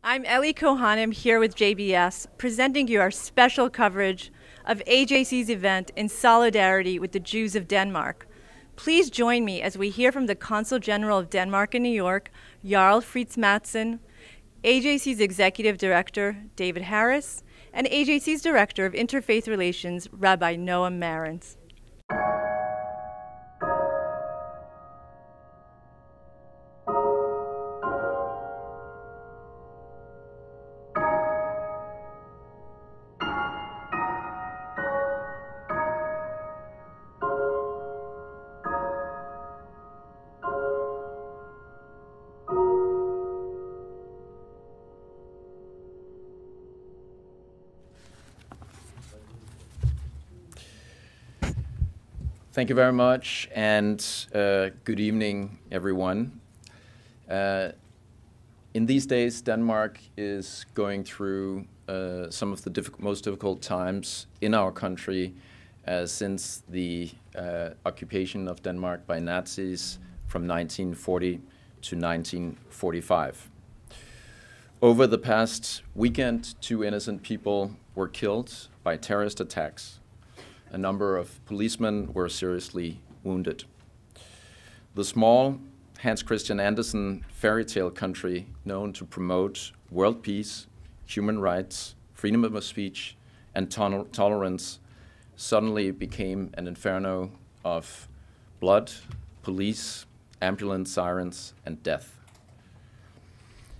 I'm Ellie Cohanim here with JBS, presenting you our special coverage of AJC's event in solidarity with the Jews of Denmark. Please join me as we hear from the Consul General of Denmark in New York, Jarl Frijs-Madsen, AJC's Executive Director, David Harris, and AJC's Director of Interfaith Relations, Rabbi Noam Marans. Thank you very much, and good evening, everyone. In these days, Denmark is going through some of the most difficult times in our country since the occupation of Denmark by Nazis from 1940 to 1945. Over the past weekend, 2 innocent people were killed by terrorist attacks. A number of policemen were seriously wounded. The small Hans Christian Andersen fairy tale country known to promote world peace, human rights, freedom of speech, and tolerance suddenly became an inferno of blood, police, ambulance sirens, and death.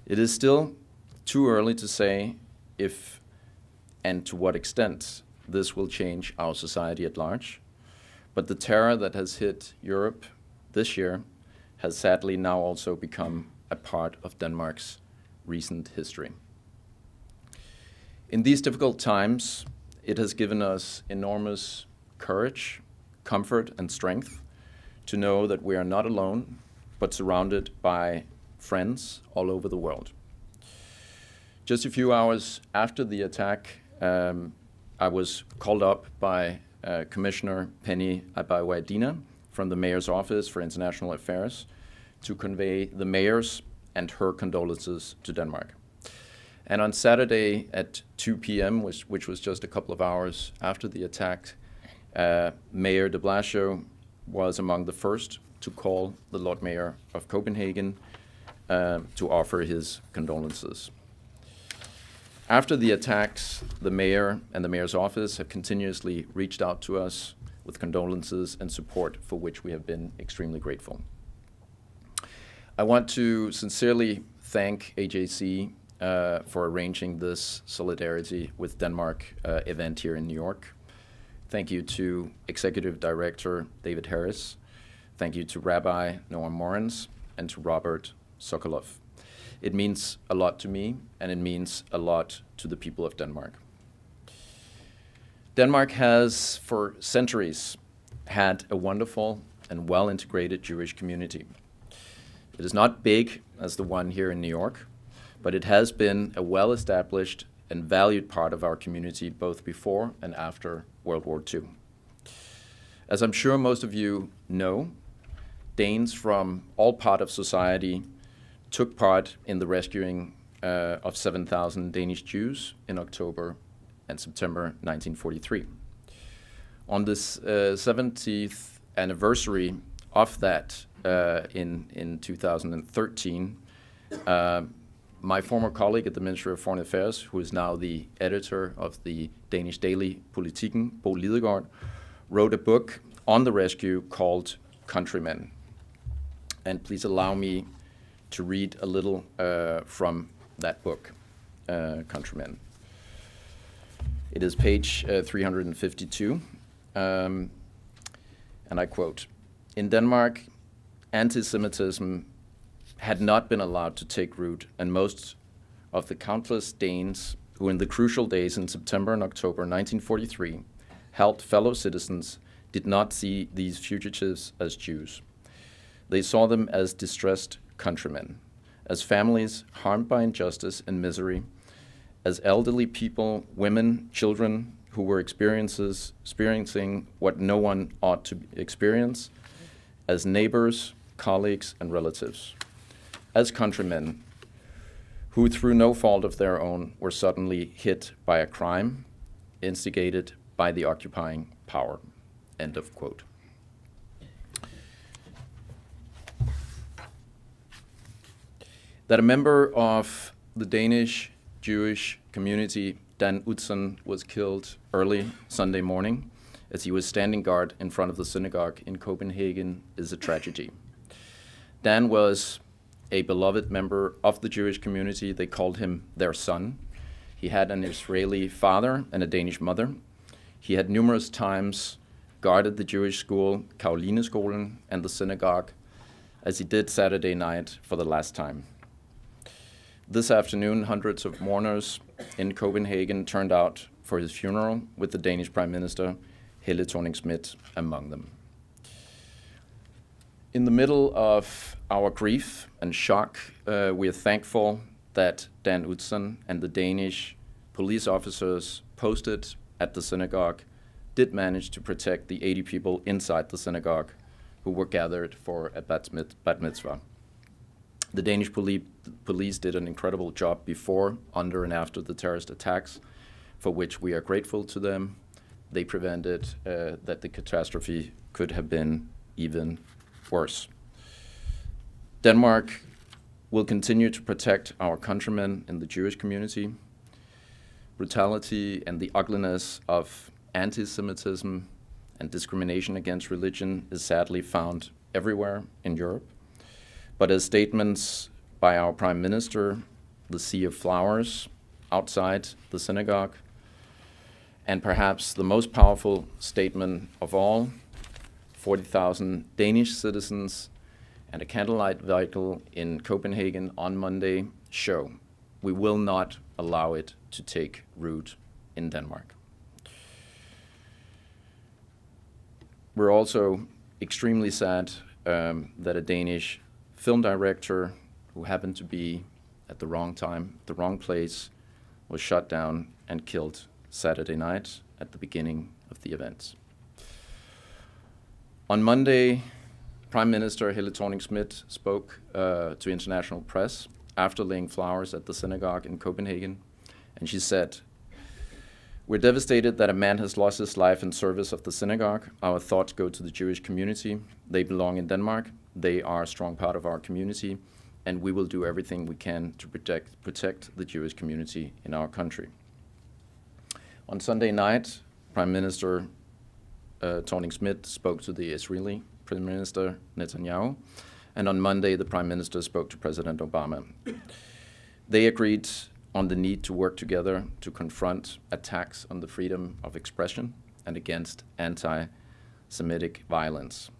It is still too early to say if and to what extent this will change our society at large, but the terror that has hit Europe this year has sadly now also become a part of Denmark's recent history. In these difficult times, it has given us enormous courage, comfort, and strength to know that we are not alone, but surrounded by friends all over the world. Just a few hours after the attack, I was called up by Commissioner Penny Abaydina from the Mayor's Office for International Affairs to convey the Mayor's and her condolences to Denmark. And on Saturday at 2 p.m., which was just a couple of hours after the attack, Mayor de Blasio was among the first to call the Lord Mayor of Copenhagen to offer his condolences. After the attacks, the mayor and the mayor's office have continuously reached out to us with condolences and support, for which we have been extremely grateful. I want to sincerely thank AJC for arranging this Solidarity with Denmark event here in New York. Thank you to Executive Director David Harris. Thank you to Rabbi Noam Marans and to Robert Sokolov. It means a lot to me, and it means a lot to the people of Denmark. Denmark has, for centuries, had a wonderful and well-integrated Jewish community. It is not big as the one here in New York, but it has been a well-established and valued part of our community both before and after World War II. As I'm sure most of you know, Danes from all parts of society took part in the rescuing of 7,000 Danish Jews in October and September 1943. On this 70th anniversary of that in 2013, my former colleague at the Ministry of Foreign Affairs, who is now the editor of the Danish daily Politiken, Bo Lidegaard, wrote a book on the rescue called Countrymen. And please allow me to read a little from that book, Countrymen. It is page 352, and I quote, "In Denmark, anti-Semitism had not been allowed to take root, and most of the countless Danes who in the crucial days in September and October 1943 helped fellow citizens did not see these fugitives as Jews. They saw them as distressed countrymen, as families harmed by injustice and misery, as elderly people, women, children who were experiencing what no one ought to experience, as neighbors, colleagues, and relatives, as countrymen who through no fault of their own were suddenly hit by a crime instigated by the occupying power. End of quote. That a member of the Danish Jewish community, Dan Utzon, was killed early Sunday morning as he was standing guard in front of the synagogue in Copenhagen is a tragedy. Dan was a beloved member of the Jewish community. They called him their son. He had an Israeli father and a Danish mother. He had numerous times guarded the Jewish school, Karolineskolen, and the synagogue, as he did Saturday night for the last time. This afternoon, hundreds of mourners in Copenhagen turned out for his funeral, with the Danish Prime Minister, Helle Thorning-Schmidt, among them. In the middle of our grief and shock, we are thankful that Dan Utzon and the Danish police officers posted at the synagogue did manage to protect the 80 people inside the synagogue who were gathered for a bat mitzvah. The Danish police did an incredible job before, under, and after the terrorist attacks, for which we are grateful to them. They prevented that the catastrophe could have been even worse. Denmark will continue to protect our countrymen in the Jewish community. Brutality and the ugliness of anti-Semitism and discrimination against religion is sadly found everywhere in Europe. But as statements by our Prime Minister, the sea of flowers outside the synagogue, and perhaps the most powerful statement of all, 40,000 Danish citizens and a candlelight vehicle in Copenhagen on Monday show we will not allow it to take root in Denmark. We're also extremely sad that a Danish film director who happened to be at the wrong time, the wrong place, was shot down and killed Saturday night at the beginning of the events. On Monday, Prime Minister Helle Thorning-Schmidt spoke to international press after laying flowers at the synagogue in Copenhagen, and she said, "We're devastated that a man has lost his life in service of the synagogue. Our thoughts go to the Jewish community. They belong in Denmark. They are a strong part of our community, and we will do everything we can to protect the Jewish community in our country." On Sunday night, Prime Minister Thorning-Schmidt spoke to the Israeli Prime Minister Netanyahu, and on Monday the Prime Minister spoke to President Obama. They agreed on the need to work together to confront attacks on the freedom of expression and against anti-Semitic violence.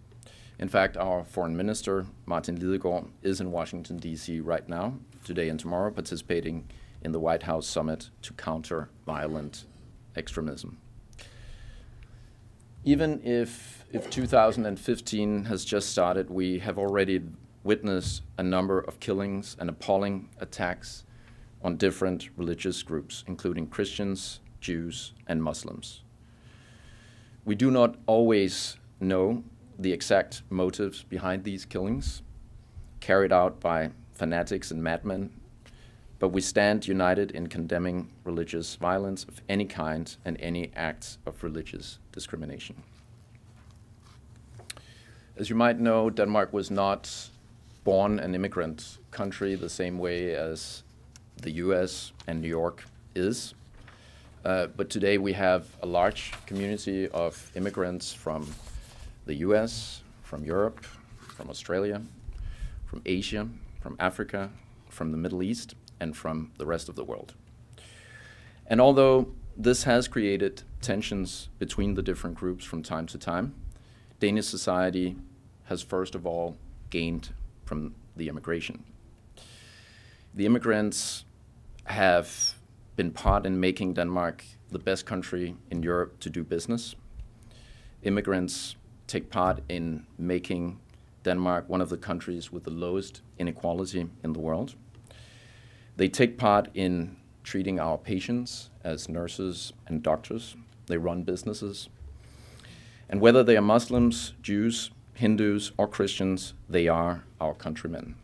In fact, our Foreign Minister, Martin Lidegaard, is in Washington, D.C. right now, today and tomorrow, participating in the White House summit to counter violent extremism. Even if 2015 has just started, we have already witnessed a number of killings and appalling attacks on different religious groups, including Christians, Jews, and Muslims. We do not always know the exact motives behind these killings, carried out by fanatics and madmen, but we stand united in condemning religious violence of any kind and any acts of religious discrimination. As you might know, Denmark was not born an immigrant country the same way as the US and New York is. But today we have a large community of immigrants from the US, from Europe, from Australia, from Asia, from Africa, from the Middle East, and from the rest of the world. And although this has created tensions between the different groups from time to time, Danish society has first of all gained from the immigration. The immigrants have been part in making Denmark the best country in Europe to do business. Immigrants take part in making Denmark one of the countries with the lowest inequality in the world. They take part in treating our patients as nurses and doctors. They run businesses. And whether they are Muslims, Jews, Hindus, or Christians, they are our countrymen.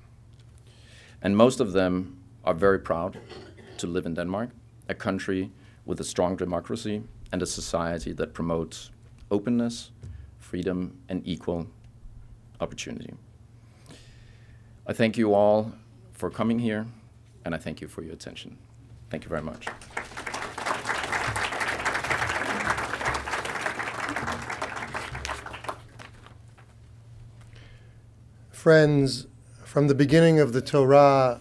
And most of them are very proud to live in Denmark, a country with a strong democracy and a society that promotes openness, freedom, and equal opportunity. I thank you all for coming here, and I thank you for your attention. Thank you very much. Friends, from the beginning of the Torah,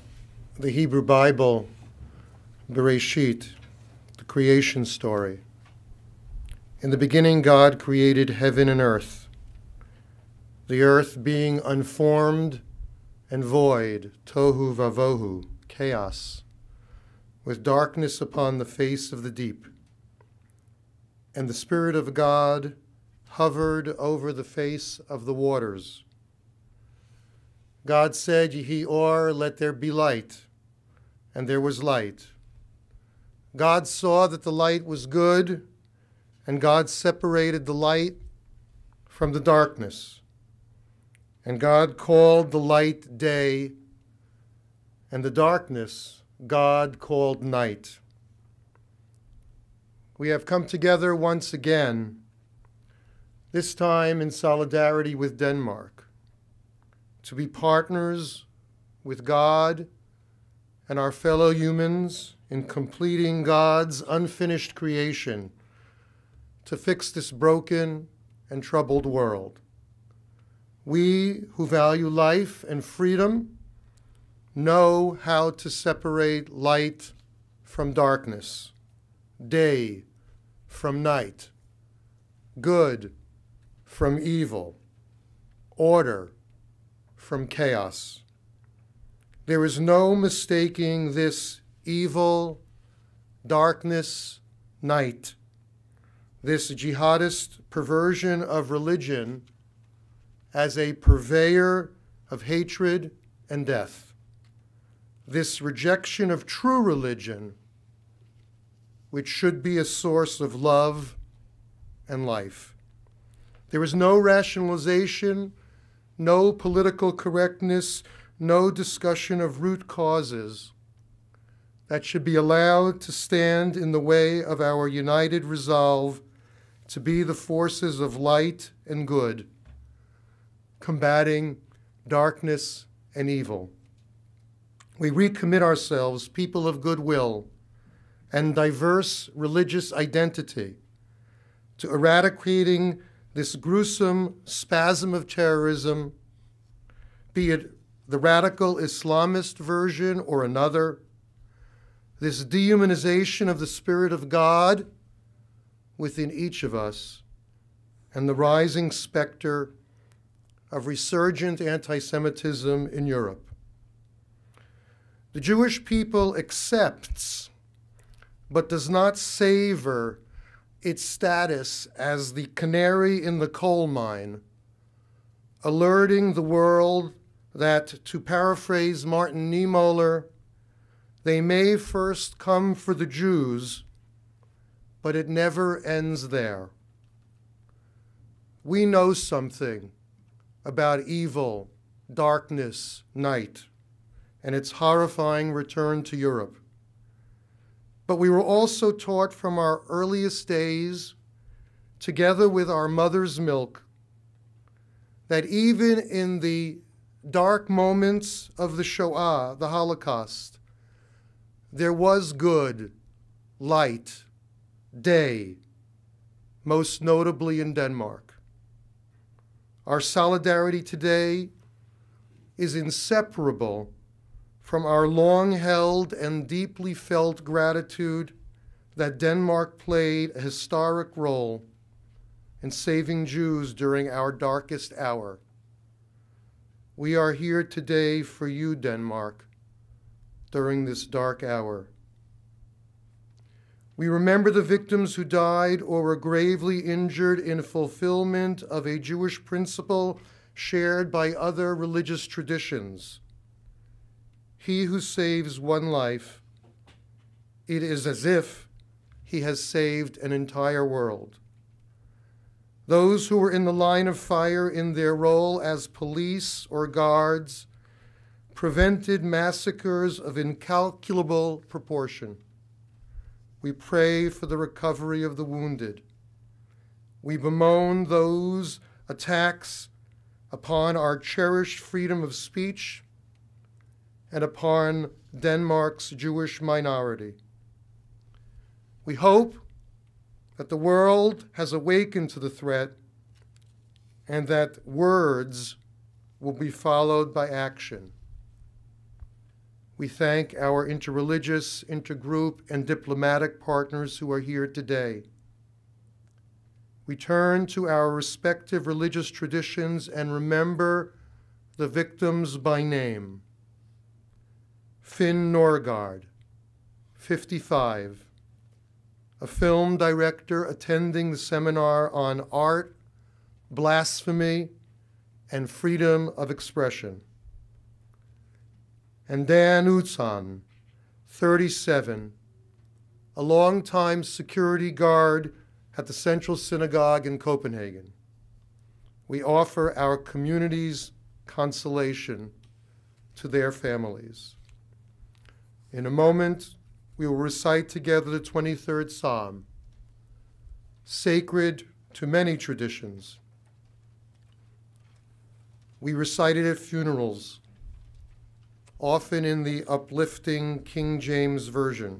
the Hebrew Bible, Bereshit, the creation story. In the beginning, God created heaven and earth, the earth being unformed and void, tohu vavohu, chaos, with darkness upon the face of the deep. And the Spirit of God hovered over the face of the waters. God said, Yehi or, let there be light, and there was light. God saw that the light was good, and God separated the light from the darkness. And God called the light day, and the darkness God called night. We have come together once again, this time in solidarity with Denmark, to be partners with God and our fellow humans in completing God's unfinished creation to fix this broken and troubled world. We who value life and freedom know how to separate light from darkness, day from night, good from evil, order from chaos. There is no mistaking this evil, darkness, night, this jihadist perversion of religion as a purveyor of hatred and death, this rejection of true religion, which should be a source of love and life. There is no rationalization, no political correctness, no discussion of root causes that should be allowed to stand in the way of our united resolve to be the forces of light and good, combating darkness and evil. We recommit ourselves, people of goodwill and diverse religious identity, to eradicating this gruesome spasm of terrorism, be it the radical Islamist version or another, this dehumanization of the Spirit of God within each of us, and the rising specter of resurgent anti-Semitism in Europe. The Jewish people accepts, but does not savor its status as the canary in the coal mine, alerting the world that, to paraphrase Martin Niemöller, they may first come for the Jews, but it never ends there. We know something about evil, darkness, night, and its horrifying return to Europe. But we were also taught from our earliest days, together with our mother's milk, that even in the dark moments of the Shoah, the Holocaust, there was good, light, day, most notably in Denmark. Our solidarity today is inseparable from our long-held and deeply felt gratitude that Denmark played a historic role in saving Jews during our darkest hour. We are here today for you, Denmark, during this dark hour. We remember the victims who died or were gravely injured in fulfillment of a Jewish principle shared by other religious traditions. He who saves one life, it is as if he has saved an entire world. Those who were in the line of fire in their role as police or guards prevented massacres of incalculable proportion. We pray for the recovery of the wounded. We bemoan those attacks upon our cherished freedom of speech and upon Denmark's Jewish minority. We hope that the world has awakened to the threat and that words will be followed by action. We thank our interreligious, intergroup, and diplomatic partners who are here today. We turn to our respective religious traditions and remember the victims by name. Finn Norgard, 55, a film director attending the seminar on art, blasphemy, and freedom of expression. And Dan Utzon, 37, a longtime security guard at the Central Synagogue in Copenhagen. We offer our community's consolation to their families. In a moment, we will recite together the 23rd Psalm, sacred to many traditions. We recite it at funerals, often in the uplifting King James Version.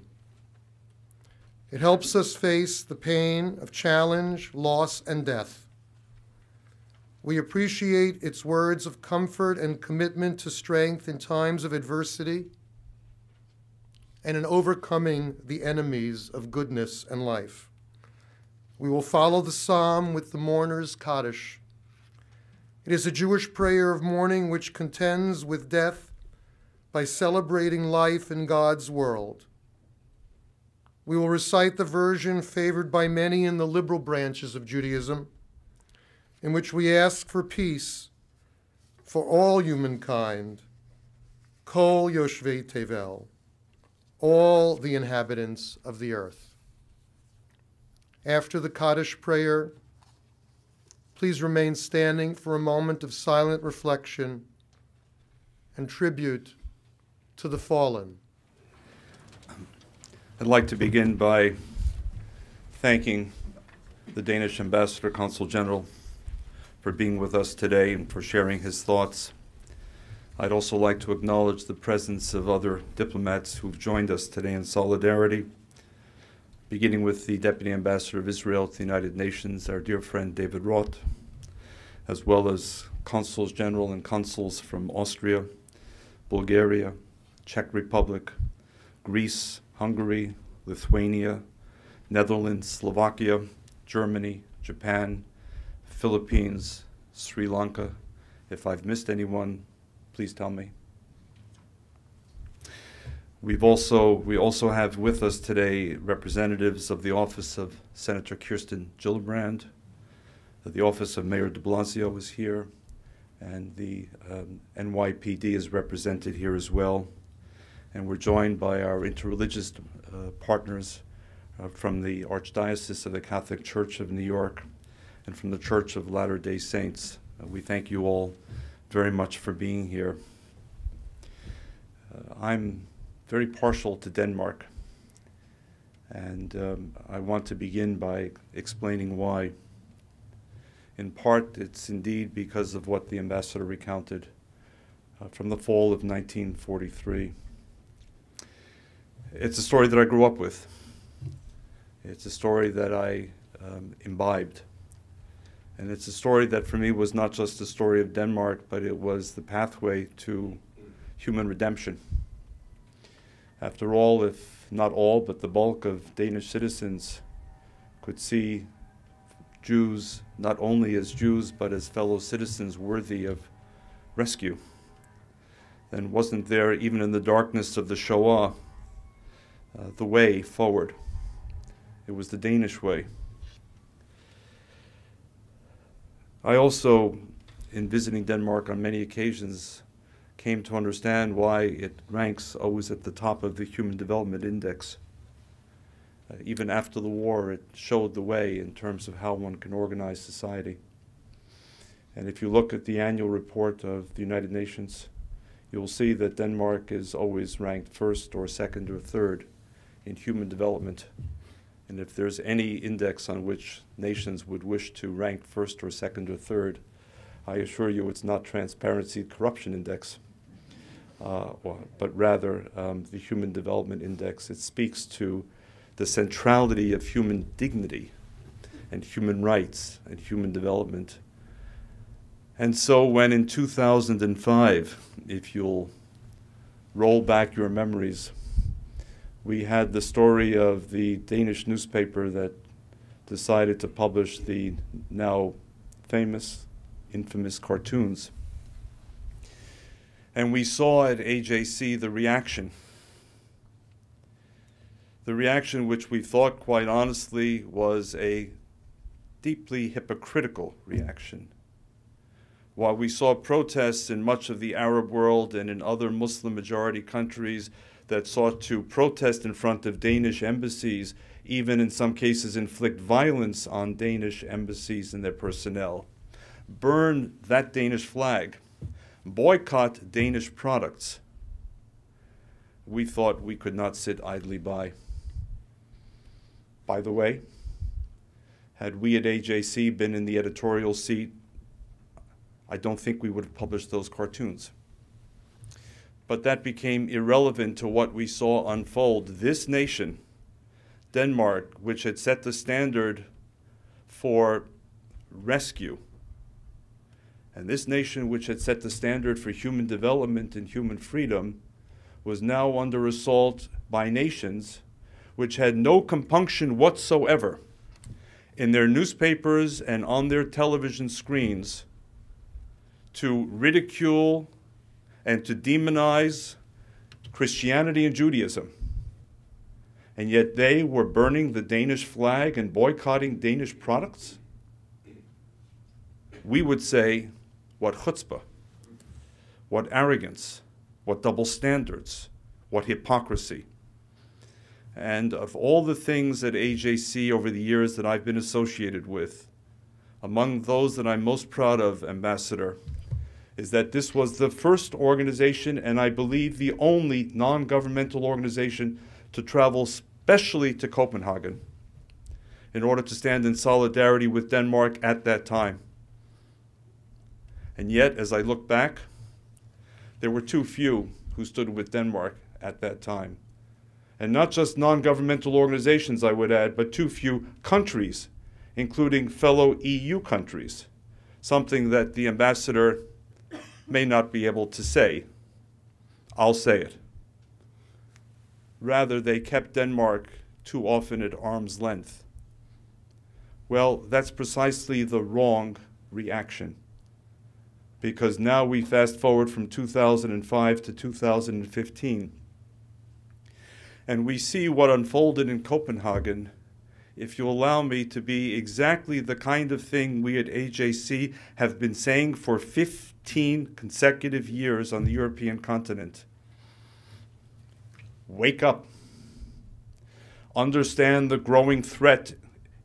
It helps us face the pain of challenge, loss, and death. We appreciate its words of comfort and commitment to strength in times of adversity and in overcoming the enemies of goodness and life. We will follow the psalm with the mourner's Kaddish. It is a Jewish prayer of mourning which contends with death by celebrating life in God's world. We will recite the version favored by many in the liberal branches of Judaism, in which we ask for peace for all humankind, Kol Yoshvei Tevel, all the inhabitants of the earth. After the Kaddish prayer, please remain standing for a moment of silent reflection and tribute to the fallen. I'd like to begin by thanking the Danish Ambassador, Consul General, for being with us today and for sharing his thoughts. I'd also like to acknowledge the presence of other diplomats who've joined us today in solidarity, beginning with the Deputy Ambassador of Israel to the United Nations, our dear friend David Roth, as well as Consuls General and Consuls from Austria, Bulgaria, Czech Republic, Greece, Hungary, Lithuania, Netherlands, Slovakia, Germany, Japan, Philippines, Sri Lanka. If I've missed anyone, please tell me. We also have with us today representatives of the Office of Senator Kirsten Gillibrand. The Office of Mayor de Blasio is here, and the NYPD is represented here as well. And we're joined by our interreligious partners from the Archdiocese of the Catholic Church of New York and from the Church of Latter-day Saints. We thank you all very much for being here. I'm very partial to Denmark, and I want to begin by explaining why. In part, it's indeed because of what the ambassador recounted from the fall of 1943. It's a story that I grew up with. It's a story that I imbibed. And it's a story that for me was not just the story of Denmark, but it was the pathway to human redemption. After all, if not all, but the bulk of Danish citizens could see Jews not only as Jews, but as fellow citizens worthy of rescue, then wasn't there, even in the darkness of the Shoah, the way forward. It was the Danish way. I also, in visiting Denmark on many occasions, came to understand why it ranks always at the top of the Human Development Index. Even after the war, it showed the way in terms of how one can organize society. And if you look at the annual report of the United Nations you'll see that Denmark is always ranked first or second or third in human development. And if there's any index on which nations would wish to rank first or second or third, I assure you it's not Transparency Corruption Index, but rather the Human Development Index. It speaks to the centrality of human dignity and human rights and human development. And so when in 2005, if you'll roll back your memories, we had the story of the Danish newspaper that decided to publish the now famous, infamous cartoons. And we saw at AJC the reaction which we thought, quite honestly, was a deeply hypocritical reaction. While we saw protests in much of the Arab world and in other Muslim-majority countries that sought to protest in front of Danish embassies, even in some cases inflict violence on Danish embassies and their personnel, burn that Danish flag, boycott Danish products, we thought we could not sit idly by. By the way, had we at AJC been in the editorial seat, I don't think we would have published those cartoons. But that became irrelevant to what we saw unfold. This nation, Denmark, which had set the standard for rescue, and this nation, which had set the standard for human development and human freedom, was now under assault by nations which had no compunction whatsoever in their newspapers and on their television screens to ridicule and to demonize Christianity and Judaism. And yet they were burning the Danish flag and boycotting Danish products? We would say, what chutzpah, what arrogance, what double standards, what hypocrisy. And of all the things at AJC over the years that I've been associated with, among those that I'm most proud of, Ambassador, is that this was the first organization, and I believe the only non-governmental organization, to travel specially to Copenhagen in order to stand in solidarity with Denmark at that time. And yet, as I look back, there were too few who stood with Denmark at that time. And not just non-governmental organizations, I would add, but too few countries, including fellow EU countries, something that the ambassador may not be able to say. I'll say it. Rather, they kept Denmark too often at arm's length. Well, that's precisely the wrong reaction, because now we fast forward from 2005 to 2015, and we see what unfolded in Copenhagen, if you allow me, to be exactly the kind of thing we at AJC have been saying for 15 consecutive years on the European continent. Wake up. Understand the growing threat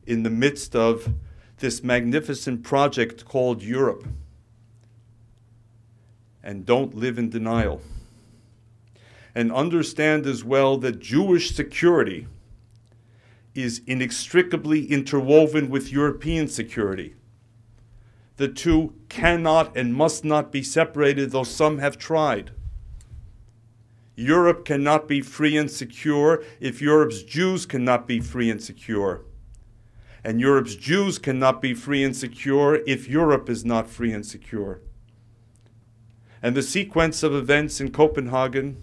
in the midst of this magnificent project called Europe. And don't live in denial. And understand as well that Jewish security is inextricably interwoven with European security. The two cannot and must not be separated, though some have tried. Europe cannot be free and secure if Europe's Jews cannot be free and secure. And Europe's Jews cannot be free and secure if Europe is not free and secure. And the sequence of events in Copenhagen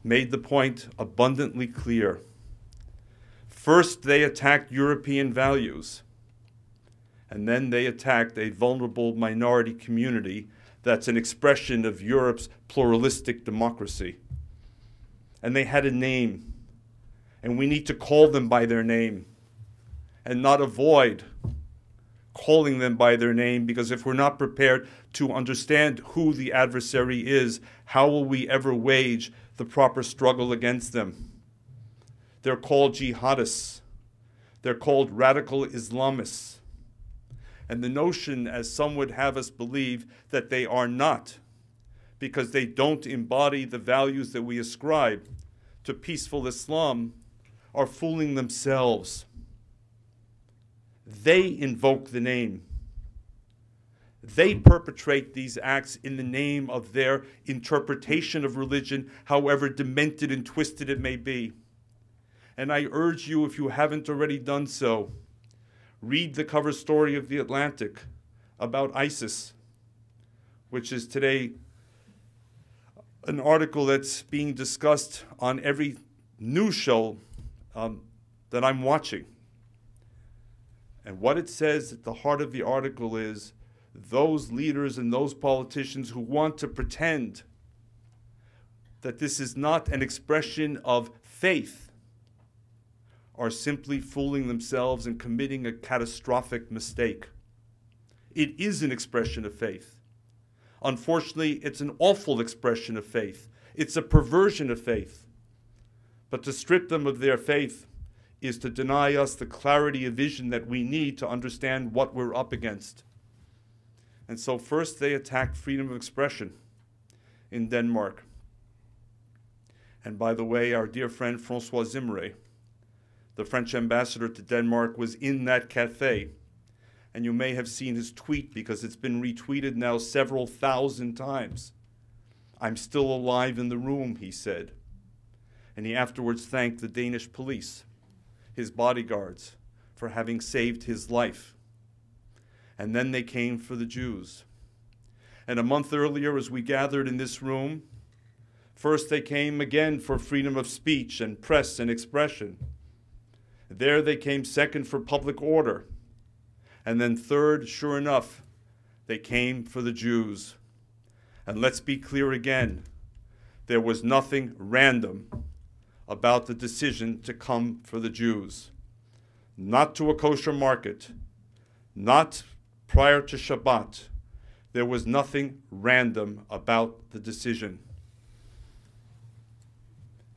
made the point abundantly clear. First, they attacked European values, and then they attacked a vulnerable minority community that's an expression of Europe's pluralistic democracy. And they had a name, and we need to call them by their name and not avoid calling them by their name, because if we're not prepared to understand who the adversary is, how will we ever wage the proper struggle against them? They're called jihadists. They're called radical Islamists. And the notion, as some would have us believe, that they are not because they don't embody the values that we ascribe to peaceful Islam are fooling themselves. They invoke the name. They perpetrate these acts in the name of their interpretation of religion, however demented and twisted it may be. And I urge you, if you haven't already done so, read the cover story of The Atlantic about ISIS, which is today an article that's being discussed on every news show that I'm watching. And what it says at the heart of the article is those leaders and those politicians who want to pretend that this is not an expression of faith are simply fooling themselves and committing a catastrophic mistake. It is an expression of faith. Unfortunately, it's an awful expression of faith. It's a perversion of faith. But to strip them of their faith is to deny us the clarity of vision that we need to understand what we're up against. And so first they attacked freedom of expression in Denmark. And by the way, our dear friend François Zimmeré, the French ambassador to Denmark, was in that cafe. And you may have seen his tweet because it's been retweeted now several thousand times. "I'm still alive in the room," he said. And he afterwards thanked the Danish police, his bodyguards, for having saved his life. And then they came for the Jews. And a month earlier, as we gathered in this room, first they came again for freedom of speech and press and expression. There they came second for public order. And then third, sure enough, they came for the Jews. And let's be clear again, there was nothing random about the decision to come for the Jews. Not to a kosher market, not prior to Shabbat. There was nothing random about the decision.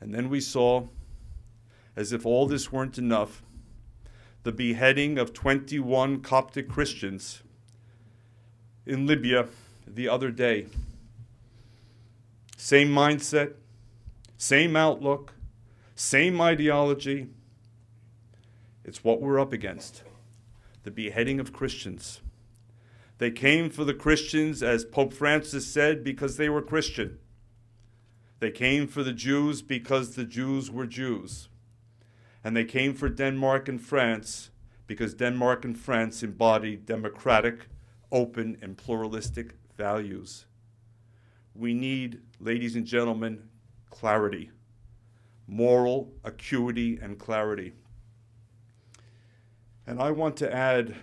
And then we saw, as if all this weren't enough, the beheading of 21 Coptic Christians in Libya the other day. Same mindset, same outlook, same ideology. It's what we're up against, the beheading of Christians. They came for the Christians, as Pope Francis said, because they were Christian. They came for the Jews because the Jews were Jews. And they came for Denmark and France because Denmark and France embody democratic, open, and pluralistic values. We need, ladies and gentlemen, clarity, moral acuity and clarity. And I want to add,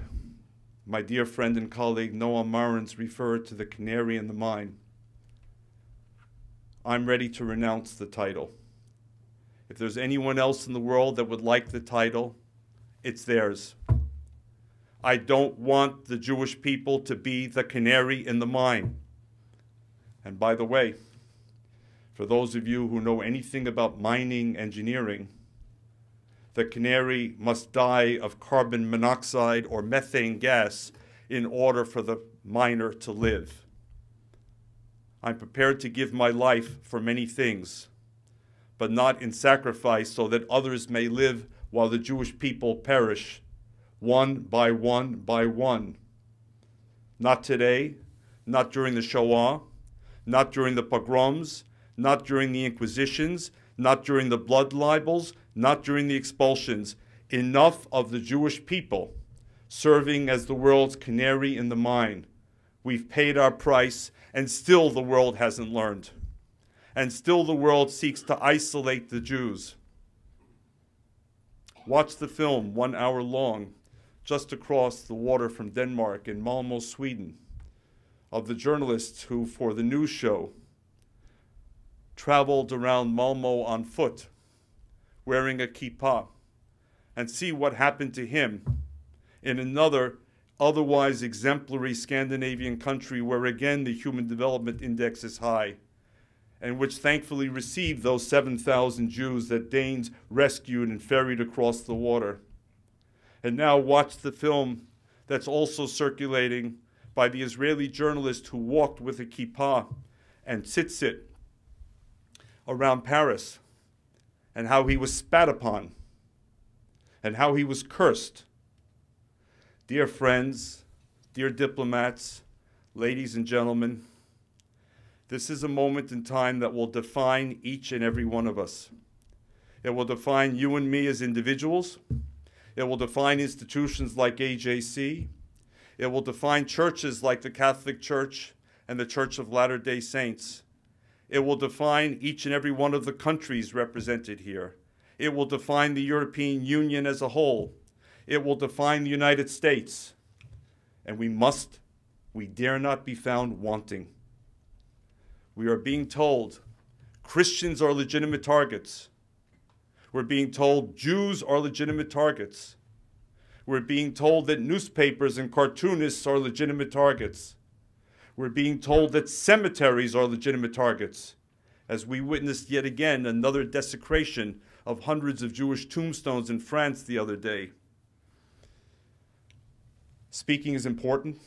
my dear friend and colleague Noam Marans referred to the canary in the mine. I'm ready to renounce the title. If there's anyone else in the world that would like the title, it's theirs. I don't want the Jewish people to be the canary in the mine. And by the way, for those of you who know anything about mining engineering, the canary must die of carbon monoxide or methane gas in order for the miner to live. I'm prepared to give my life for many things, but not in sacrifice so that others may live while the Jewish people perish, one by one by one. Not today, not during the Shoah, not during the pogroms, not during the Inquisitions, not during the blood libels, not during the expulsions. Enough of the Jewish people serving as the world's canary in the mine. We've paid our price, and still the world hasn't learned. And still the world seeks to isolate the Jews. Watch the film, 1 hour long, just across the water from Denmark in Malmö, Sweden, of the journalists who, for the news show, traveled around Malmö on foot, wearing a kippah, and see what happened to him in another otherwise exemplary Scandinavian country where again the Human Development Index is high, and which thankfully received those 7,000 Jews that Danes rescued and ferried across the water. And now watch the film that's also circulating by the Israeli journalist who walked with a kippah and tzitzit around Paris, and how he was spat upon, and how he was cursed. Dear friends, dear diplomats, ladies and gentlemen, this is a moment in time that will define each and every one of us. It will define you and me as individuals. It will define institutions like AJC. It will define churches like the Catholic Church and the Church of Latter-day Saints. It will define each and every one of the countries represented here. It will define the European Union as a whole. It will define the United States. And we dare not be found wanting. We are being told Christians are legitimate targets. We're being told Jews are legitimate targets. We're being told that newspapers and cartoonists are legitimate targets. We're being told that cemeteries are legitimate targets, as we witnessed yet again another desecration of hundreds of Jewish tombstones in France the other day. Speaking is important.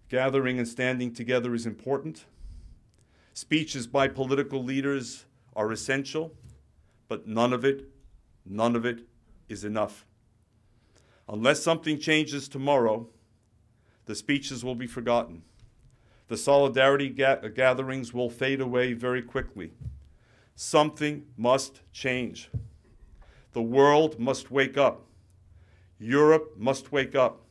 Gathering and standing together is important. Speeches by political leaders are essential, but none of it is enough. Unless something changes tomorrow, the speeches will be forgotten. The solidarity gatherings will fade away very quickly. Something must change. The world must wake up. Europe must wake up.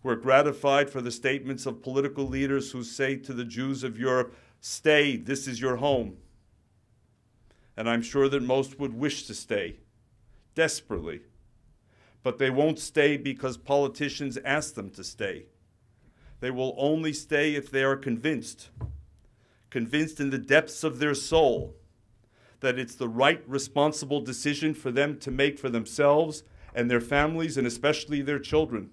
We're gratified for the statements of political leaders who say to the Jews of Europe, "Stay, this is your home." And I'm sure that most would wish to stay, desperately. But they won't stay because politicians ask them to stay. They will only stay if they are convinced in the depths of their soul, that it's the right, responsible decision for them to make for themselves and their families, and especially their children.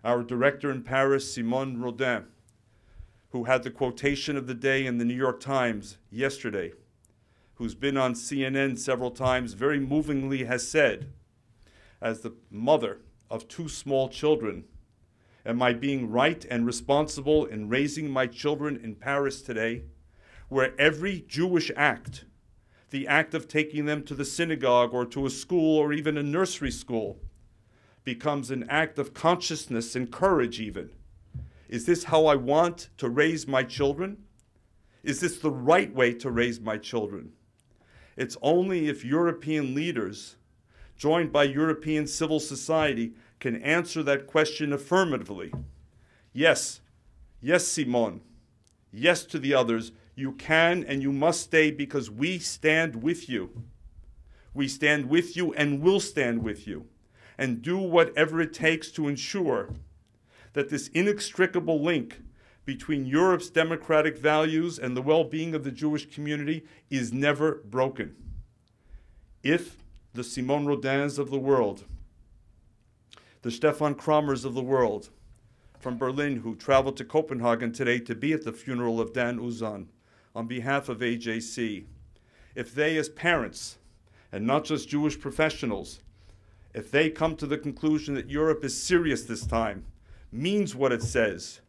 Our director in Paris, Simone Rodin, who had the quotation of the day in the New York Times yesterday, who's been on CNN several times, very movingly has said, as the mother of 2 small children, am I being right and responsible in raising my children in Paris today, where every Jewish act, the act of taking them to the synagogue or to a school or even a nursery school, becomes an act of consciousness and courage even? Is this how I want to raise my children? Is this the right way to raise my children? It's only if European leaders, joined by European civil society, can answer that question affirmatively. Yes, yes, Simone, yes to the others, you can and you must stay because we stand with you. We stand with you and will stand with you, and do whatever it takes to ensure that this inextricable link between Europe's democratic values and the well-being of the Jewish community is never broken. If the Simone Rodins of the world, the Stefan Krammers of the world from Berlin, who traveled to Copenhagen today to be at the funeral of Dan Uzan on behalf of AJC, if they as parents, and not just Jewish professionals, if they come to the conclusion that Europe is serious this time, means what it says,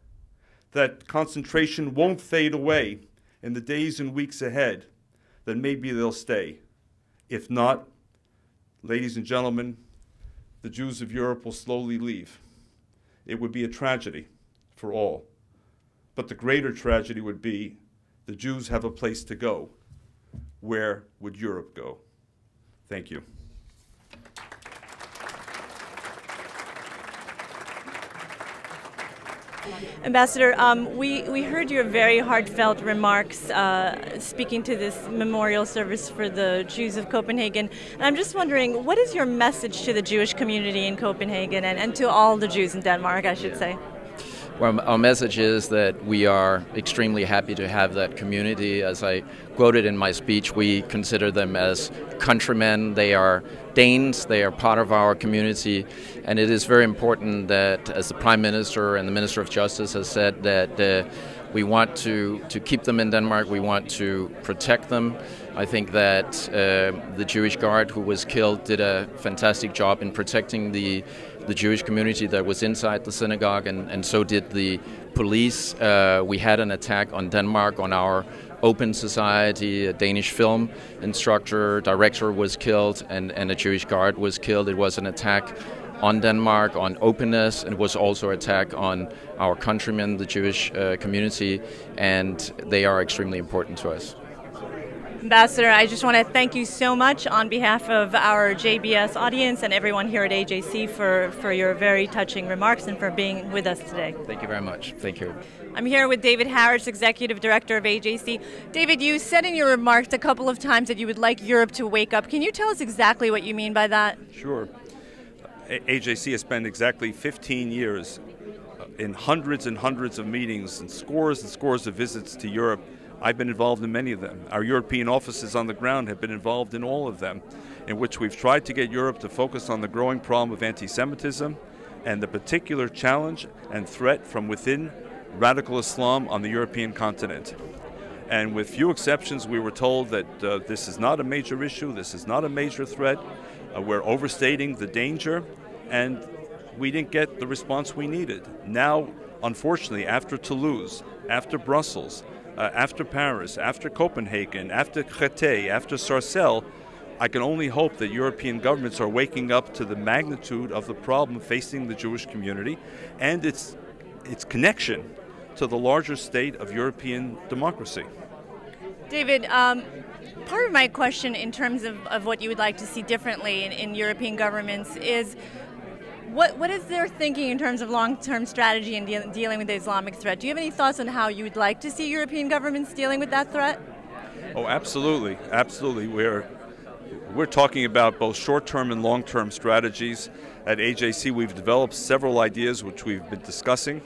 that concentration won't fade away in the days and weeks ahead, then maybe they'll stay. If not, ladies and gentlemen, the Jews of Europe will slowly leave. It would be a tragedy for all. But the greater tragedy would be the Jews have a place to go. Where would Europe go? Thank you. Ambassador, we heard your very heartfelt remarks speaking to this memorial service for the Jews of Copenhagen. And I'm just wondering, what is your message to the Jewish community in Copenhagen and to all the Jews in Denmark, I should say? Well, our message is that we are extremely happy to have that community. As I quoted in my speech, we consider them as countrymen. They are Danes, they are part of our community, and it is very important that, as the Prime Minister and the Minister of Justice has said, that we want to keep them in Denmark, we want to protect them. I think that the Jewish Guard who was killed did a fantastic job in protecting the the Jewish community that was inside the synagogue, and so did the police. We had an attack on Denmark, on our open society. A Danish film instructor, director was killed, and a Jewish guard was killed. It was an attack on Denmark, on openness, and it was also an attack on our countrymen, the Jewish community, and they are extremely important to us. Ambassador, I just want to thank you so much on behalf of our JBS audience and everyone here at AJC for your very touching remarks and for being with us today. Thank you very much. Thank you. I'm here with David Harris, Executive Director of AJC. David, you said in your remarks a couple of times that you would like Europe to wake up. Can you tell us exactly what you mean by that? Sure. AJC has spent exactly 15 years in hundreds and hundreds of meetings and scores of visits to Europe. I've been involved in many of them. Our European offices on the ground have been involved in all of them, in which we've tried to get Europe to focus on the growing problem of anti-Semitism and the particular challenge and threat from within radical Islam on the European continent. And with few exceptions, we were told that this is not a major issue, this is not a major threat, we're overstating the danger, and we didn't get the response we needed. Now, unfortunately, after Toulouse, after Brussels, after Paris, after Copenhagen, after Créteil, after Sarcelles, I can only hope that European governments are waking up to the magnitude of the problem facing the Jewish community and its connection to the larger state of European democracy. David, part of my question in terms of what you would like to see differently in European governments is what is their thinking in terms of long-term strategy in dealing with the Islamic threat? Do you have any thoughts on how you would like to see European governments dealing with that threat? Oh, absolutely. Absolutely. We're talking about both short-term and long-term strategies. At AJC, we've developed several ideas which we've been discussing.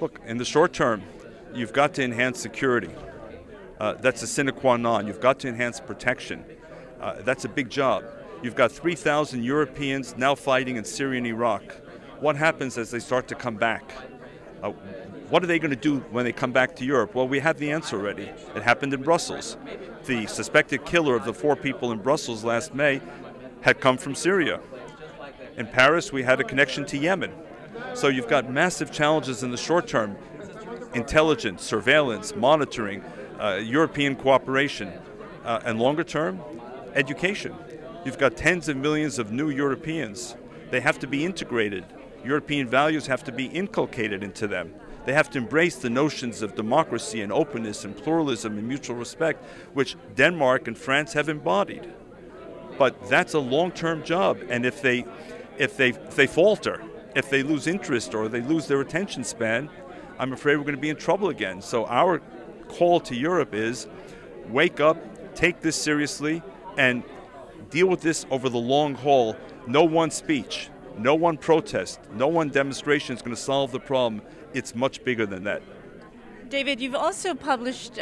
Look, in the short term, you've got to enhance security. That's a sine qua non. You've got to enhance protection. That's a big job. You've got 3,000 Europeans now fighting in Syria and Iraq. What happens as they start to come back? What are they going to do when they come back to Europe? Well, we have the answer already. It happened in Brussels. The suspected killer of the 4 people in Brussels last May had come from Syria. In Paris, we had a connection to Yemen. So you've got massive challenges in the short term: intelligence, surveillance, monitoring, European cooperation, and longer term, education. You've got tens of millions of new Europeans. They have to be integrated. European values have to be inculcated into them. They have to embrace the notions of democracy and openness and pluralism and mutual respect, which Denmark and France have embodied. But that's a long-term job, and if they falter, if they lose interest or they lose their attention span, I'm afraid we're going to be in trouble again. So our call to Europe is wake up, take this seriously, and deal with this over the long haul. No one speech, no one protest, no one demonstration is going to solve the problem. It's much bigger than that. David, you've also published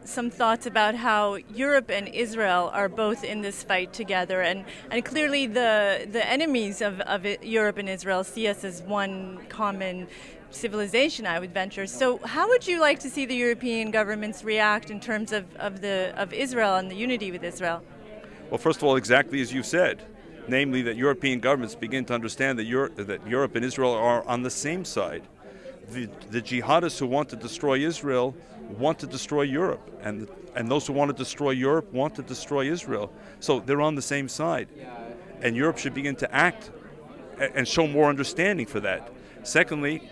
some thoughts about how Europe and Israel are both in this fight together, and clearly the enemies of Europe and Israel see us as one common civilization, I would venture. So how would you like to see the European governments react in terms of Israel and the unity with Israel? Well, first of all, exactly as you said, namely that European governments begin to understand that Europe and Israel are on the same side. The jihadists who want to destroy Israel want to destroy Europe, and those who want to destroy Europe want to destroy Israel. So they're on the same side, and Europe should begin to act and show more understanding for that. Secondly,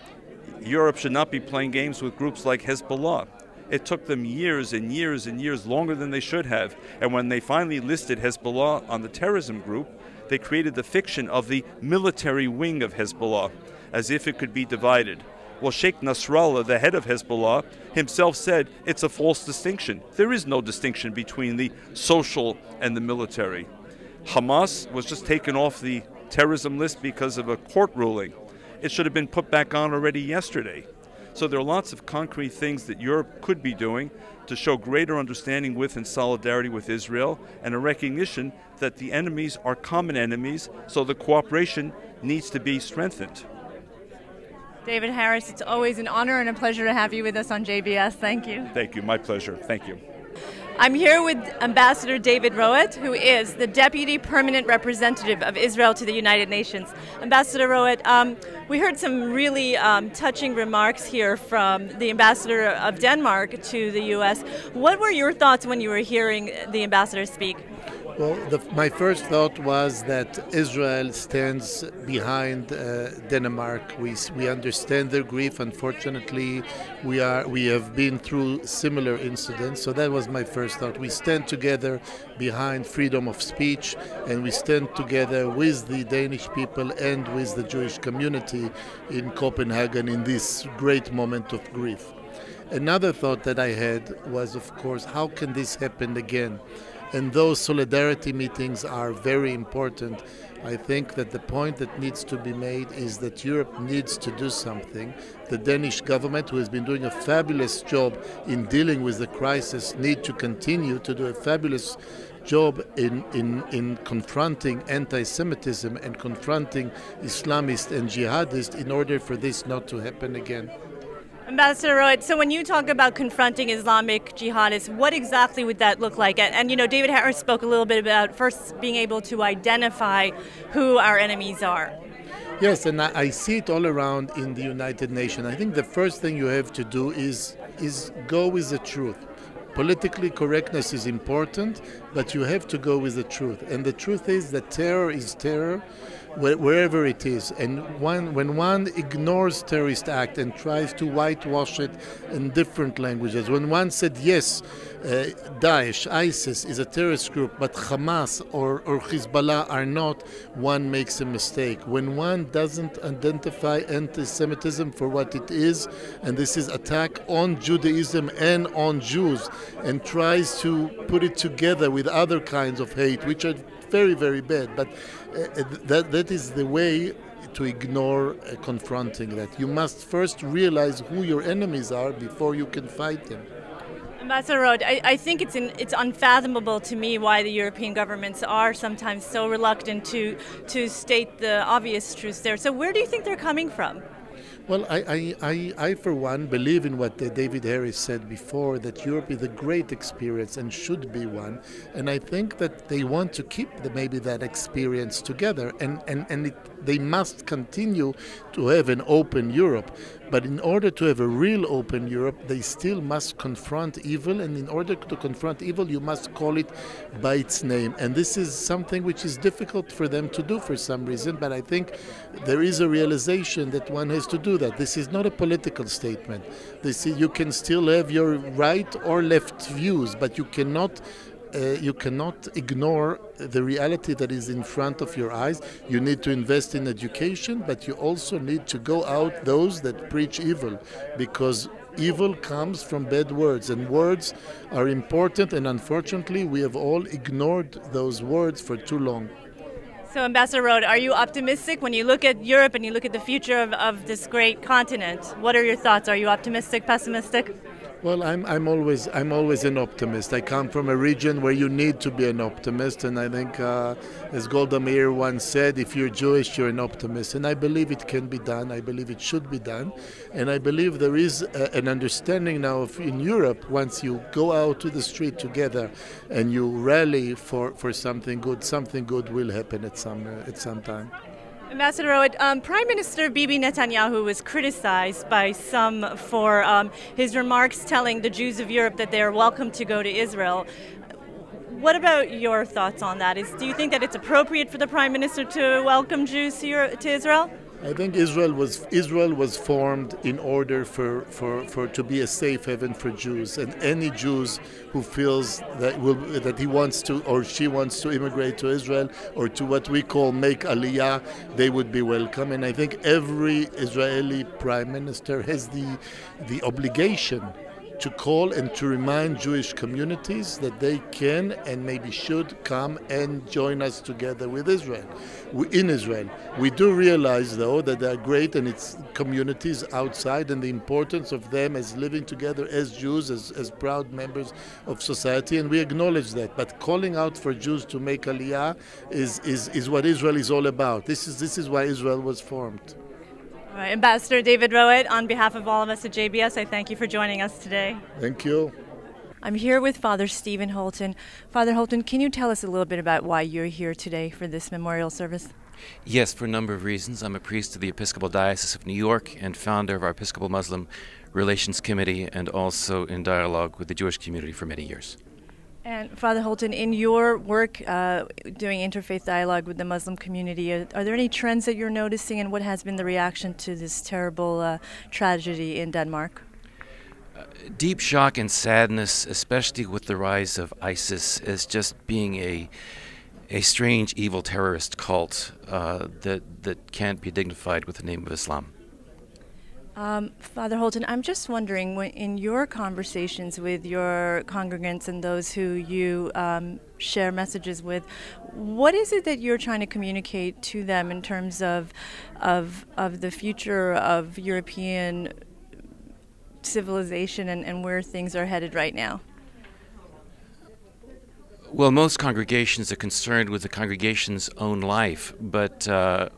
Europe should not be playing games with groups like Hezbollah. It took them years and years and years, longer than they should have. And when they finally listed Hezbollah on the terrorism group, they created the fiction of the military wing of Hezbollah, as if it could be divided. Well, Sheikh Nasrallah, the head of Hezbollah, himself said it's a false distinction. There is no distinction between the social and the military. Hamas was just taken off the terrorism list because of a court ruling. It should have been put back on already yesterday. So there are lots of concrete things that Europe could be doing to show greater understanding with and solidarity with Israel, and a recognition that the enemies are common enemies, so the cooperation needs to be strengthened. David Harris, it's always an honor and a pleasure to have you with us on JBS. Thank you. Thank you. My pleasure. Thank you. I'm here with Ambassador David Rowett, who is the Deputy Permanent Representative of Israel to the United Nations. Ambassador Rowett, we heard some really touching remarks here from the Ambassador of Denmark to the U.S. What were your thoughts when you were hearing the Ambassador speak? Well, my first thought was that Israel stands behind Denmark. We understand their grief. Unfortunately, we have been through similar incidents. So that was my first thought. We stand together behind freedom of speech, and we stand together with the Danish people and with the Jewish community in Copenhagen in this great moment of grief. Another thought that I had was, of course, how can this happen again? And those solidarity meetings are very important. I think that the point that needs to be made is that Europe needs to do something. The Danish government, who has been doing a fabulous job in dealing with the crisis, need to continue to do a fabulous job in confronting anti-Semitism and confronting Islamists and jihadists in order for this not to happen again. Ambassador Rowett, so when you talk about confronting Islamic jihadists, what exactly would that look like? And, you know, David Harris spoke a little bit about first being able to identify who our enemies are. Yes, and I see it all around in the United Nations. I think the first thing you have to do is go with the truth. Politically correctness is important, but you have to go with the truth. And the truth is that terror is terror wherever it is. And when one ignores terrorist act and tries to whitewash it in different languages, when one said, yes, Daesh, ISIS is a terrorist group, but Hamas or Hezbollah are not, one makes a mistake. When one doesn't identify anti-Semitism for what it is, and this is attack on Judaism and on Jews, and tries to put it together with other kinds of hate, which are very, very bad. But that is the way to ignore confronting that. You must first realize who your enemies are before you can fight them. Ambassador Rowett, I think it's unfathomable to me why the European governments are sometimes so reluctant to state the obvious truths there. So where do you think they're coming from? Well, I for one, believe in what David Harris said before, that Europe is a great experience and should be one. And I think that they want to keep maybe that experience together. And they must continue to have an open Europe. But in order to have a real open Europe, they still must confront evil. And in order to confront evil, you must call it by its name. And this is something which is difficult for them to do for some reason. But I think there is a realization that one has to do that. This is not a political statement. You can still have your right or left views, but you cannot ignore the reality that is in front of your eyes. You need to invest in education, but you also need to go out those that preach evil, because evil comes from bad words, and words are important, and unfortunately we have all ignored those words for too long. So, Ambassador Rowett, are you optimistic when you look at Europe and you look at the future of this great continent? What are your thoughts? Are you optimistic, pessimistic? Well, I'm always an optimist. I come from a region where you need to be an optimist, and I think, as Golda Meir once said, if you're Jewish, you're an optimist. And I believe it can be done. I believe it should be done, and I believe there is an understanding now in Europe. Once you go out to the street together and you rally for something good will happen at some time. Ambassador Rowett, Prime Minister Bibi Netanyahu was criticized by some for his remarks telling the Jews of Europe that they are welcome to go to Israel. What about your thoughts on that? Do you think that it's appropriate for the Prime Minister to welcome Jews to Israel? I think Israel was formed in order for to be a safe haven for Jews, and any Jews who feels that he wants to or she wants to immigrate to Israel or to what we call make aliyah, they would be welcome. And I think every Israeli prime minister has the obligation to call and to remind Jewish communities that they can and maybe should come and join us together with Israel. In Israel, we do realize, though, that there are great and its communities outside, and the importance of them as living together as Jews, as proud members of society, and we acknowledge that. But calling out for Jews to make aliyah is what Israel is all about. This is why Israel was formed. All right, Ambassador David Rowett, on behalf of all of us at JBS, I thank you for joining us today. Thank you. I'm here with Father Stephen Holton. Father Holton, can you tell us a little bit about why you're here today for this memorial service? Yes, for a number of reasons. I'm a priest of the Episcopal Diocese of New York and founder of our Episcopal Muslim Relations Committee, and also in dialogue with the Jewish community for many years. And Father Holton, in your work doing interfaith dialogue with the Muslim community, are there any trends that you're noticing, and what has been the reaction to this terrible tragedy in Denmark? Deep shock and sadness, especially with the rise of ISIS as just being a strange, evil terrorist cult that can't be dignified with the name of Islam. Father Holton, I'm just wondering, in your conversations with your congregants and those who you share messages with, what is it that you're trying to communicate to them in terms of the future of European civilization and where things are headed right now? Well, most congregations are concerned with the congregation's own life, but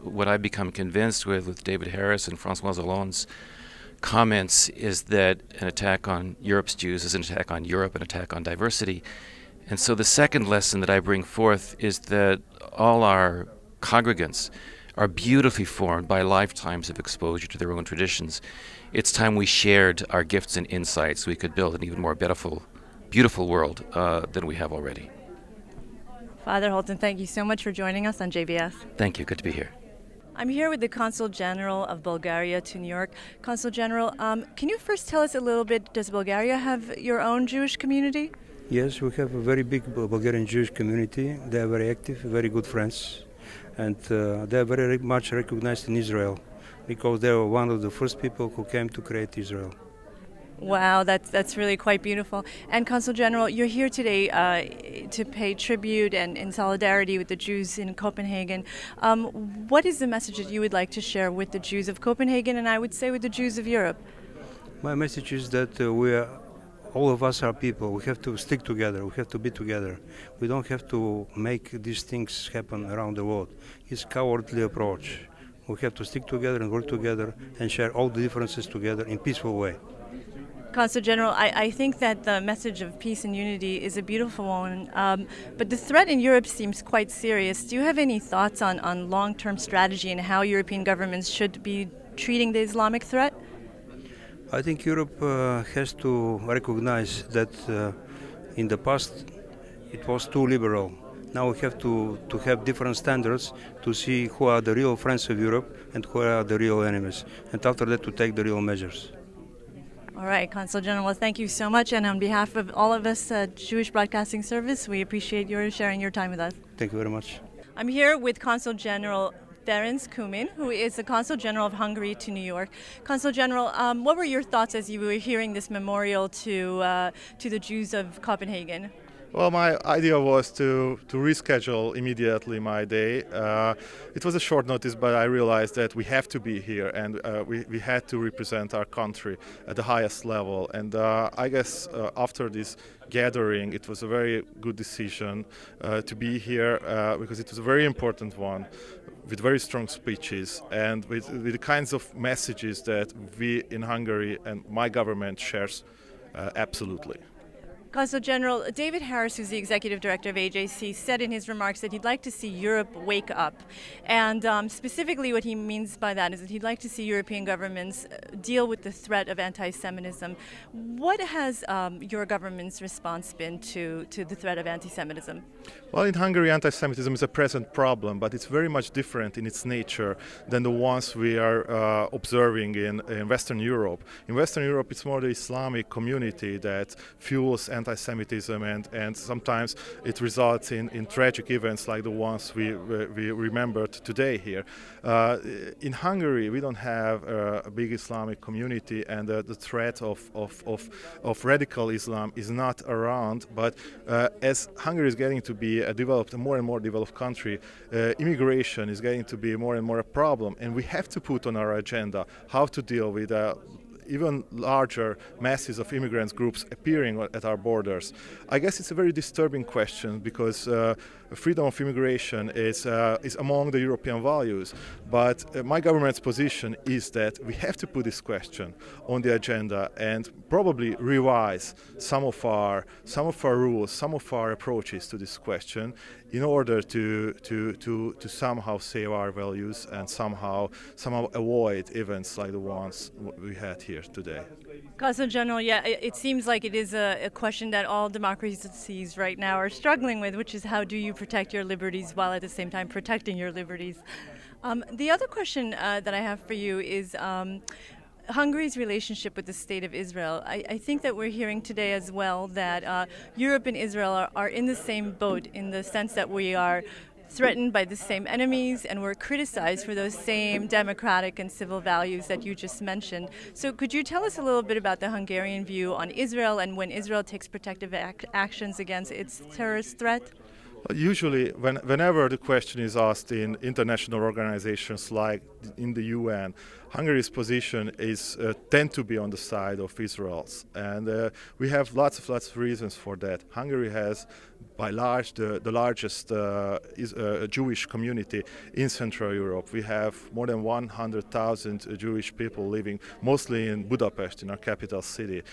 what I've become convinced with David Harris and François Hollande's comments is that an attack on Europe's Jews is an attack on Europe, an attack on diversity. And so the second lesson that I bring forth is that all our congregants are beautifully formed by lifetimes of exposure to their own traditions. It's time we shared our gifts and insights so we could build an even more beautiful world than we have already. Father Holton, thank you so much for joining us on JBS. Thank you. Good to be here. I'm here with the Consul General of Bulgaria to New York. Consul General, can you first tell us a little bit, does Bulgaria have your own Jewish community? Yes, we have a very big Bulgarian Jewish community. They are very active, very good friends, and they are very much recognized in Israel because they were one of the first people who came to create Israel. Wow, that's really quite beautiful. And Consul General, you're here today to pay tribute and in solidarity with the Jews in Copenhagen. What is the message that you would like to share with the Jews of Copenhagen, and I would say with the Jews of Europe? My message is that all of us are people. We have to stick together. We have to be together. We don't have to make these things happen around the world. It's a cowardly approach. We have to stick together and work together and share all the differences together in a peaceful way. Consul General, I think that the message of peace and unity is a beautiful one, but the threat in Europe seems quite serious. Do you have any thoughts on long-term strategy and how European governments should be treating the Islamic threat? I think Europe has to recognize that in the past it was too liberal. Now we have to have different standards to see who are the real friends of Europe and who are the real enemies, and after that to take the real measures. All right, Consul General, well, thank you so much. And on behalf of all of us at Jewish Broadcasting Service, we appreciate your sharing your time with us. Thank you very much. I'm here with Consul General Ferenc Kumin, who is the Consul General of Hungary to New York. Consul General, what were your thoughts as you were hearing this memorial to the Jews of Copenhagen? Well, my idea was to reschedule immediately my day. It was a short notice, but I realized that we have to be here, and we had to represent our country at the highest level. And I guess after this gathering, it was a very good decision to be here because it was a very important one, with very strong speeches and with the kinds of messages that we in Hungary and my government shares absolutely. Consul General, David Harris, who's the executive director of AJC, said in his remarks that he'd like to see Europe wake up. And specifically what he means by that is that he'd like to see European governments deal with the threat of anti-Semitism. What has your government's response been to the threat of anti-Semitism? Well, in Hungary, anti-Semitism is a present problem, but it's very much different in its nature than the ones we are observing in Western Europe. In Western Europe, it's more the Islamic community that fuels anti-Semitism, and sometimes it results in tragic events like the ones we remembered today here. In Hungary, we don't have a big Islamic community, and the threat of radical Islam is not around. But as Hungary is getting to be a more and more developed country, immigration is getting to be more and more a problem, and we have to put on our agenda how to deal with even larger masses of immigrant groups appearing at our borders. I guess it's a very disturbing question because freedom of immigration is among the European values. But my government's position is that we have to put this question on the agenda and probably revise some of our rules, some of our approaches to this question, in order to somehow save our values and somehow avoid events like the ones we had here today. Consul General, yeah, it seems like it is a question that all democracies right now are struggling with, which is how do you protect your liberties while at the same time protecting your liberties? The other question that I have for you is Hungary's relationship with the State of Israel. I think that we're hearing today as well that Europe and Israel are in the same boat, in the sense that we are threatened by the same enemies and we're criticized for those same democratic and civil values that you just mentioned. So could you tell us a little bit about the Hungarian view on Israel and when Israel takes protective actions against its terrorist threat? Usually, whenever the question is asked in international organizations like in the UN, Hungary's position is tend to be on the side of Israel's, and we have lots of reasons for that. Hungary has, by large, the largest Jewish community in Central Europe. We have more than 100,000 Jewish people living, mostly in Budapest, in our capital city.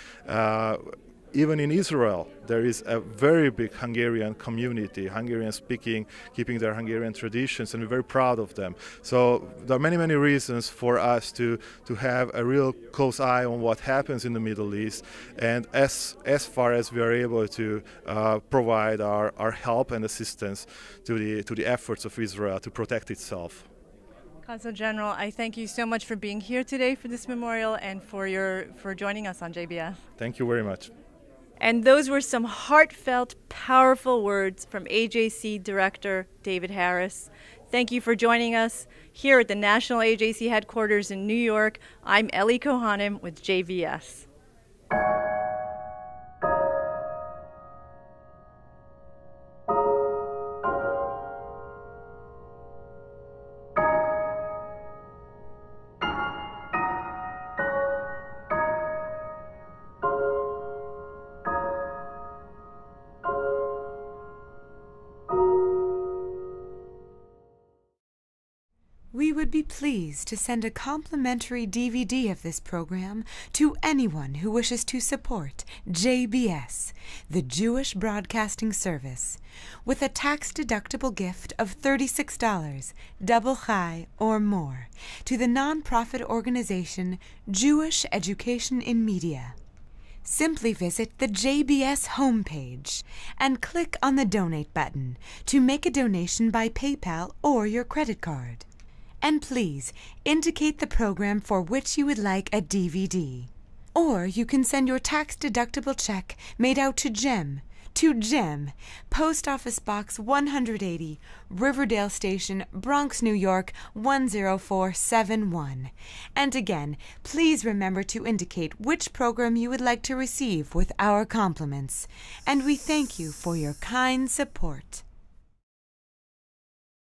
Even in Israel, there is a very big Hungarian community, Hungarian speaking, keeping their Hungarian traditions, and we're very proud of them. So there are many reasons for us to have a real close eye on what happens in the Middle East, and as far as we are able to provide our help and assistance to the efforts of Israel to protect itself. Consul General, I thank you so much for being here today for this memorial and for joining us on JBS. Thank you very much. And those were some heartfelt, powerful words from AJC Director David Harris. Thank you for joining us here at the National AJC headquarters in New York. I'm Ellie Cohanim with JBS. We would be pleased to send a complimentary DVD of this program to anyone who wishes to support JBS, the Jewish Broadcasting Service, with a tax-deductible gift of $36, double chai or more, to the nonprofit organization Jewish Education in Media. Simply visit the JBS homepage and click on the Donate button to make a donation by PayPal or your credit card. And please indicate the program for which you would like a DVD. Or you can send your tax-deductible check made out to Jem, Post Office Box 180, Riverdale Station, Bronx, New York 10471. And again, please remember to indicate which program you would like to receive with our compliments. And we thank you for your kind support.